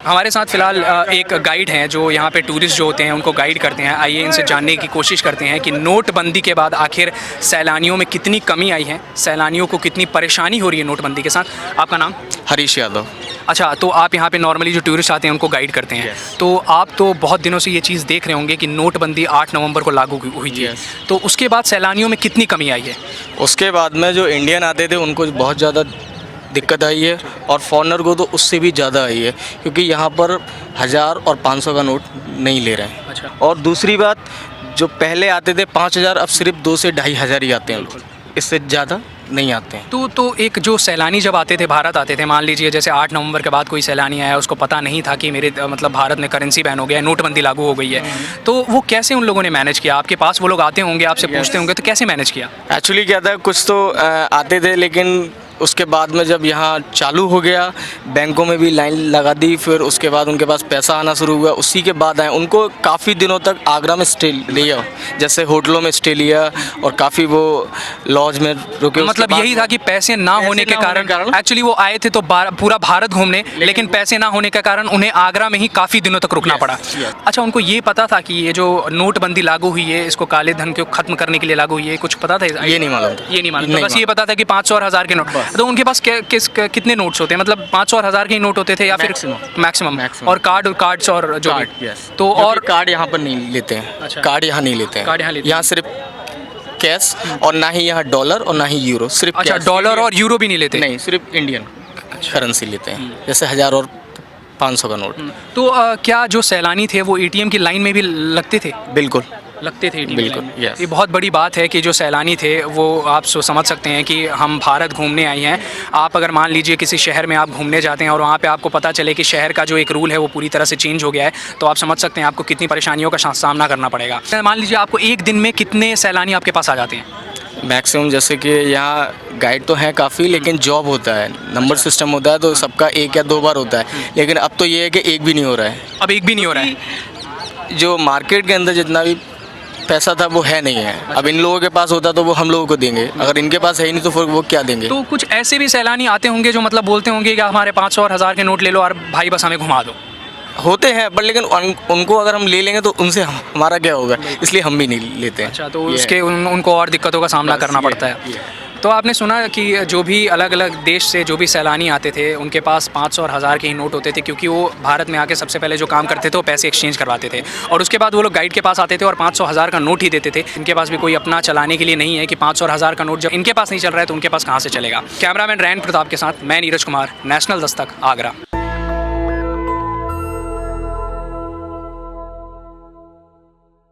हमारे साथ फ़िलहाल एक गाइड हैं जो यहाँ पे टूरिस्ट जो होते हैं उनको गाइड करते हैं। आइए इनसे जानने की कोशिश करते हैं कि नोटबंदी के बाद आखिर सैलानियों में कितनी कमी आई है, सैलानियों को कितनी परेशानी हो रही है नोटबंदी के साथ। आपका नाम? हरीश यादव। अच्छा, तो आप यहाँ पे नॉर्मली जो टूरिस्ट आते हैं उनको गाइड करते हैं। तो आप तो बहुत दिनों से ये चीज़ देख रहे होंगे कि नोटबंदी 8 नवंबर को लागू हुई थी। तो उसके बाद सैलानियों में कितनी कमी आई है? उसके बाद में जो इंडियन आते थे उनको बहुत ज़्यादा दिक्कत आई है और फॉरेनर को तो उससे भी ज़्यादा आई है, क्योंकि यहाँ पर 1000 और 500 का नोट नहीं ले रहे हैं। अच्छा। और दूसरी बात, जो पहले आते थे 5000, अब सिर्फ 2 से 2500 ही आते हैं लोग, इससे ज़्यादा नहीं आते हैं। तो एक जो सैलानी जब आते थे, भारत आते थे, मान लीजिए जैसे 8 नवंबर के बाद कोई सैलानी आया, उसको पता नहीं था कि मेरे मतलब भारत में करेंसी बैन हो गया है, नोटबंदी लागू हो गई है, तो वो कैसे उन लोगों ने मैनेज किया? आपके पास वो लोग आते होंगे, आपसे पूछते होंगे, तो कैसे मैनेज किया? एक्चुअली क्या था, कुछ तो आते थे, लेकिन उसके बाद में जब यहाँ चालू हो गया, बैंकों में भी लाइन लगा दी, फिर उसके बाद उनके पास पैसा आना शुरू हुआ, उसी के बाद आए। उनको काफ़ी दिनों तक आगरा में स्टे लिया, जैसे होटलों में स्टे लिया और काफ़ी वो लॉज में रुके। मतलब यही था कि पैसे ना होने के कारण एक्चुअली वो आए थे तो पूरा भारत घूमने, लेकिन पैसे ना होने के कारण उन्हें आगरा में ही काफ़ी दिनों तक रुकना पड़ा। अच्छा, उनको ये पता था कि ये जो नोटबंदी लागू हुई है, इसको काले धन को खत्म करने के लिए लागू हुई है, कुछ पता था? ये नहीं मालूम था। ये नहीं मालूम, बस ये पता था कि 500 और 1000 के नोट। तो उनके पास कितने नोट्स होते हैं? मतलब 500 और 1000 के ही नोट होते थे या फिर मैक्सिमम? और कार्ड्स और जो भी। तो और कार्ड यहाँ पर नहीं लेते हैं। अच्छा। कार्ड यहाँ नहीं लेते हैं। कार्ड यहाँ लेते हैं। यहाँ सिर्फ कैश, और ना ही यहाँ डॉलर और ना ही यूरो, सिर्फ। अच्छा, डॉलर और यूरो भी नहीं लेते? नहीं, सिर्फ इंडियन करेंसी लेते हैं, जैसे 1000 और 500 का नोट। तो क्या जो सैलानी थे वो एटीएम की लाइन में भी लगते थे? बिल्कुल लगते थे ATM बिल्कुल, लाइन में। यस। ये बहुत बड़ी बात है कि जो सैलानी थे वो आप समझ सकते हैं कि हम भारत घूमने आए हैं। आप अगर मान लीजिए किसी शहर में आप घूमने जाते हैं और वहाँ पे आपको पता चले कि शहर का जो एक रूल है वो पूरी तरह से चेंज हो गया है, तो आप समझ सकते हैं आपको कितनी परेशानियों का सामना करना पड़ेगा। मान लीजिए आपको एक दिन में कितने सैलानी आपके पास आ जाते हैं? मैक्सिमम, जैसे कि यहाँ गाइड तो हैं काफ़ी, लेकिन जॉब होता है, नंबर सिस्टम होता है, तो सबका 1 या 2 बार होता है। लेकिन अब तो ये है कि एक भी नहीं हो रहा है। अब एक भी नहीं हो रहा है? जो मार्केट के अंदर जितना भी पैसा था वो है नहीं है। अब इन लोगों के पास होता तो वो हम लोगों को देंगे, अगर इनके पास है ही नहीं तो फिर वो क्या देंगे? तो कुछ ऐसे भी सैलानी आते होंगे जो मतलब बोलते होंगे कि हमारे 500 और 1000 के नोट ले लो और भाई बस हमें घुमा दो। होते हैं, पर लेकिन उनको अगर हम ले लेंगे तो उनसे हमारा क्या होगा, इसलिए हम भी नहीं लेते हैं। अच्छा, तो उसके उनको और दिक्कतों का सामना करना पड़ता है। तो आपने सुना कि जो भी अलग अलग देश से जो भी सैलानी आते थे उनके पास 500 और 1000 के ही नोट होते थे, क्योंकि वो भारत में आके सबसे पहले जो काम करते थे वो पैसे एक्सचेंज करवाते थे, और उसके बाद वो लोग गाइड के पास आते थे और 500 1000 का नोट ही देते थे। इनके पास भी कोई अपना चलाने के लिए नहीं है कि 500 और 1000 का नोट जब इनके पास नहीं चल रहा है तो उनके पास कहाँ से चलेगा। कैमरामैन रैन प्रताप के साथ मैं नीरज कुमार, नेशनल दस्तक, आगरा।